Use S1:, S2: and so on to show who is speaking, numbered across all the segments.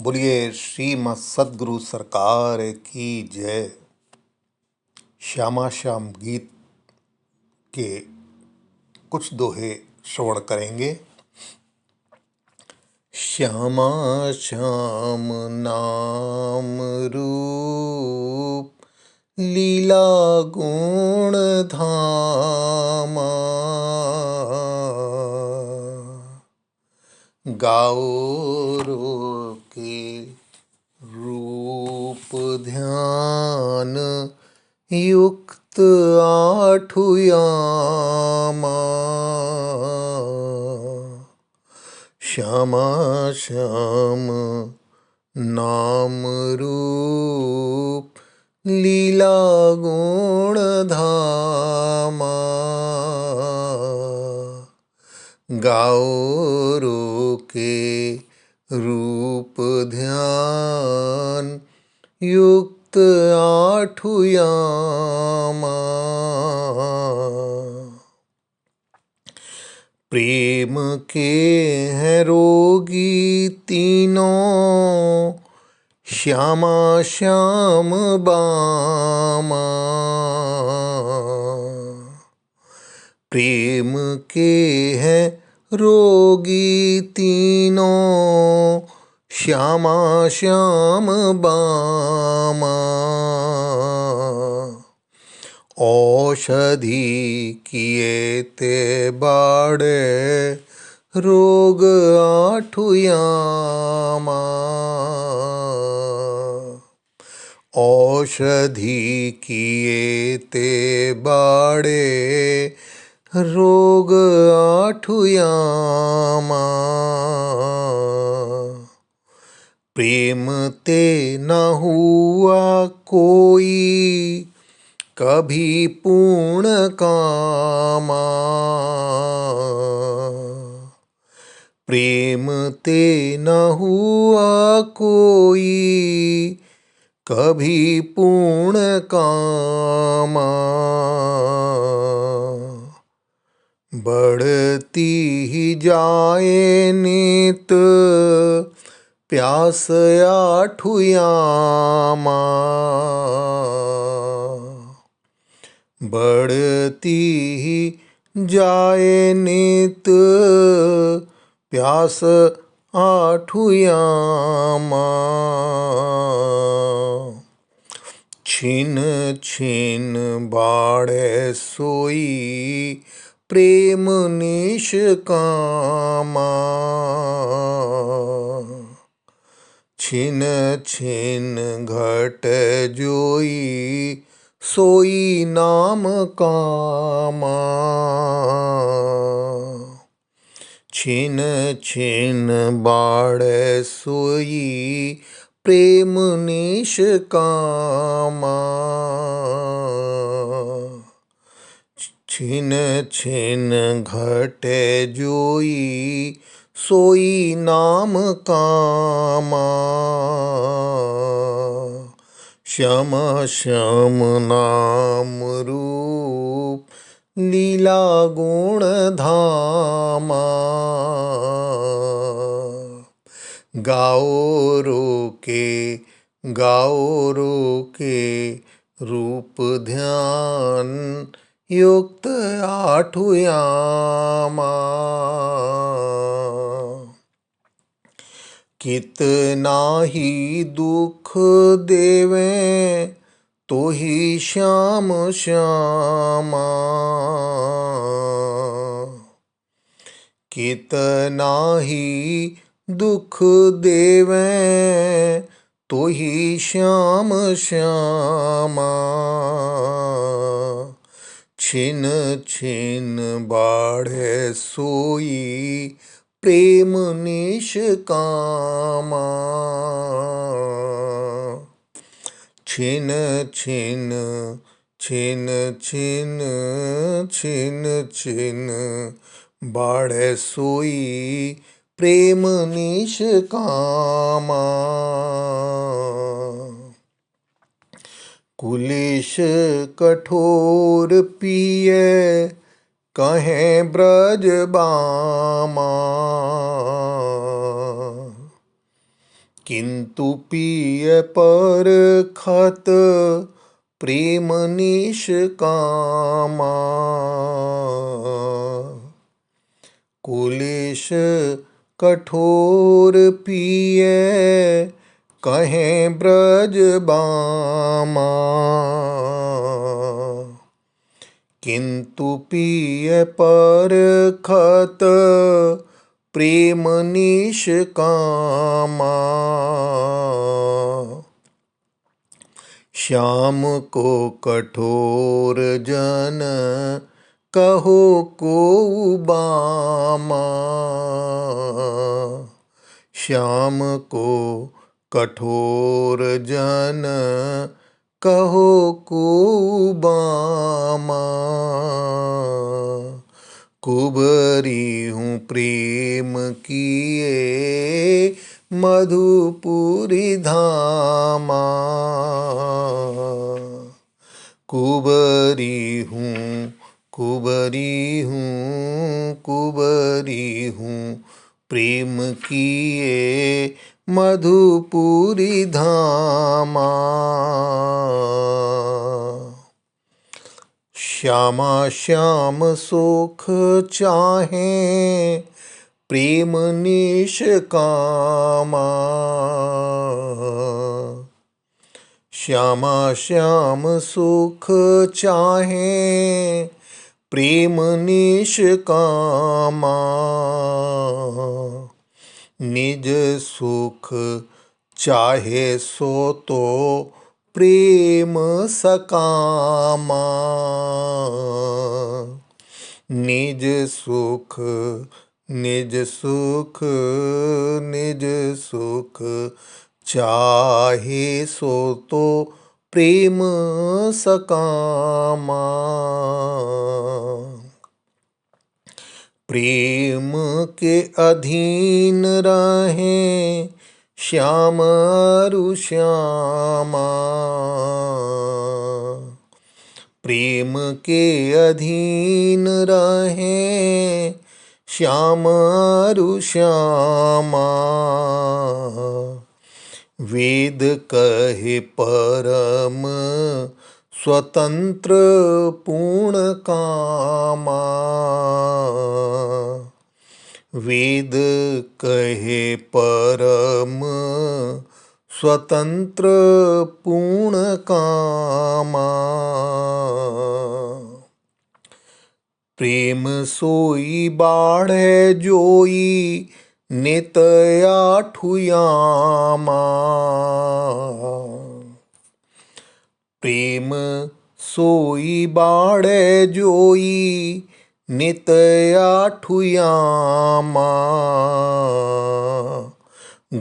S1: बोलिए श्रीमद् सद्गुरु सरकार की जय। श्यामा श्याम गीत के कुछ दोहे श्रवण करेंगे। श्यामा श्याम नाम रूप लीला गुण धामा, गाओ रो के रूप ध्यान युक्त आठु यामा। श्यामा श्याम नाम रूप लीला गुण धामा, गाओ रो के रूप ध्यान युक्त आठु यामा। प्रेम के हैं रोगी तीनों, श्यामा श्याम बामा। प्रेम के हैं रोगी तीनों, श्यामा श्याम बामा। औषधि किए ते बाड़े रोग आठु यामा। औषधि किए ते बाड़े रोग आठु यामा। प्रेम ते न हुआ कोई कभी पूर्ण कामा। प्रेम ते न हुआ कोई कभी पूर्ण कामा। बढ़ती ही जाए नित प्यास आठु यामा। बढ़ती ही जाए नित प्यास आठु यामा। छिन छिन बाड़े सोई प्रेम निष्कामा। छिन छिन घट जोई सोई नाम कामा। छिन छिन बाड़े सोई प्रेम निष्कामा। छिन छिन घट जोई सोई नाम कामा। श्यामा श्याम नाम रूप लीला गुण धामा, गाओ रो के रूप ध्यान युक्त आठु यामा। कितना ही दुख देवे तो ही श्याम श्यामा। कितना ही दुख देवे तो ही श्याम श्यामा। छिन छिन बाढ़े सोई प्रेम निष्कामा। छिन छिन छिन छिन छिन छिन बाढ़े सोई प्रेम निष्कामा। कुलेश कठोर पिए कहें ब्रज बामा। किंतु पिय पर खत प्रेम निष्कामा। कुलेश कठोर पिय कहें ब्रज बामा। किंतु पिय पर खत प्रेम निष्कामा। श्याम को कठोर जन कहो को बामा। श्याम को कठोर जन कहो को बामा। कुबरी हूँ प्रेम किए मधुपुरी धामा। कुबरी हूँ कुबरी हूँ कुबरी हूँ प्रेम किए मधुपुरी धामा। श्यामा श्याम सुख चाहे प्रेम निष्कामा। श्यामा श्याम सुख चाहे प्रेम निष्कामा। निज सुख चाहे सो तो प्रेम सकामा। निज सुख निज सुख निज सुख चाहे सो तो प्रेम सकामा। प्रेम के अधीन रहें श्याम अरु श्यामा। प्रेम के अधीन रहें श्याम अरु श्यामा। वेद कहे परम स्वतंत्र पूर्ण कामा। वेद कहे परम स्वतंत्र पूर्ण कामा। प्रेम सोई बाढ़े जोई नित आठुयामा। प्रेम सोई बाढ़े जोई नित आठुयामा।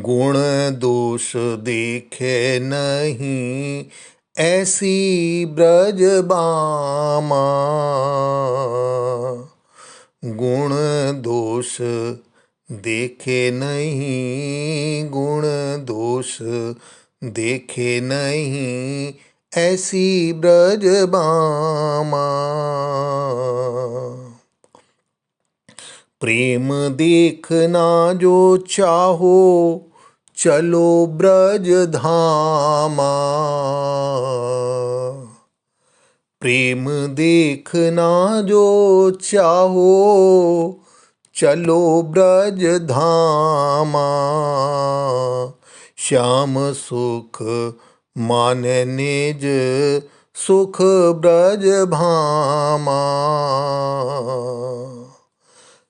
S1: गुण दोष देखे नहीं ऐसी ब्रज बामा। गुण दोष देखे नहीं गुण दोष देखे नहीं ऐसी ब्रज बामा। प्रेम देखना जो चाहो चलो ब्रज धामा। प्रेम देखना जो चाहो चलो ब्रज धामा। श्याम सुख माने निज सुख ब्रज भामा।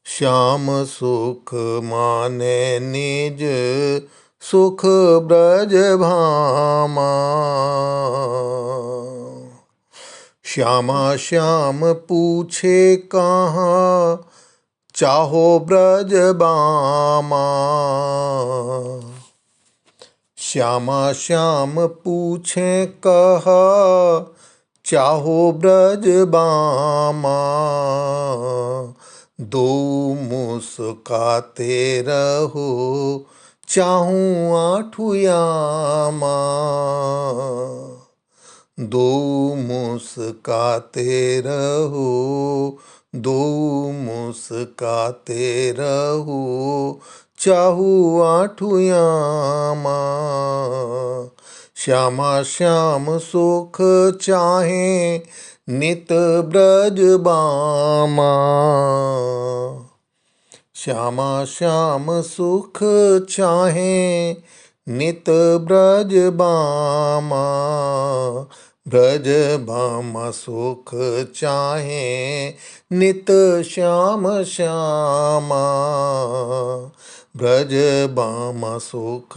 S1: श्याम सुख माने निज सुख ब्रज भामा। श्यामा श्याम पूछे कहाँ चाहो ब्रज बामा। श्यामा श्याम पूछे कहा चाहो ब्रज बामा। दो मुस्काते रहो चाहूँ आठुयामा। दो मुस्काते रहो दो मुस्काते रहो चाहू आठु यामा। श्यामा श्याम सुख चाहे नित ब्रज बामा। श्यामा श्याम सुख चाहे नित ब्रज बामा। ब्रज बामा सुख चाहे नित श्याम श्यामा। ब्रज बामा सुख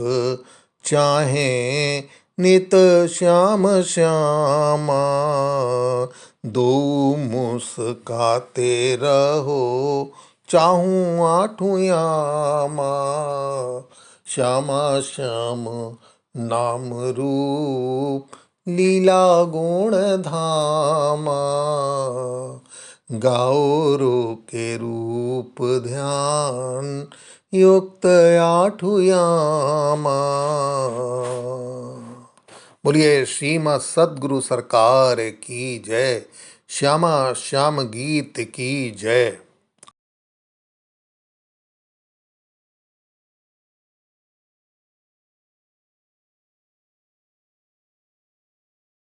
S1: चाहे नित श्याम श्यामा। दो मुस्काते रहो चाहूं आठों यामा। श्यामा श्याम नाम रूप लीला गुण धामा। गाओ रो के रूप ध्यान युक्त आठु यामा। बोलिए श्रीमद् सद्गुरु सरकार की जय। श्यामा श्याम गीत की जय।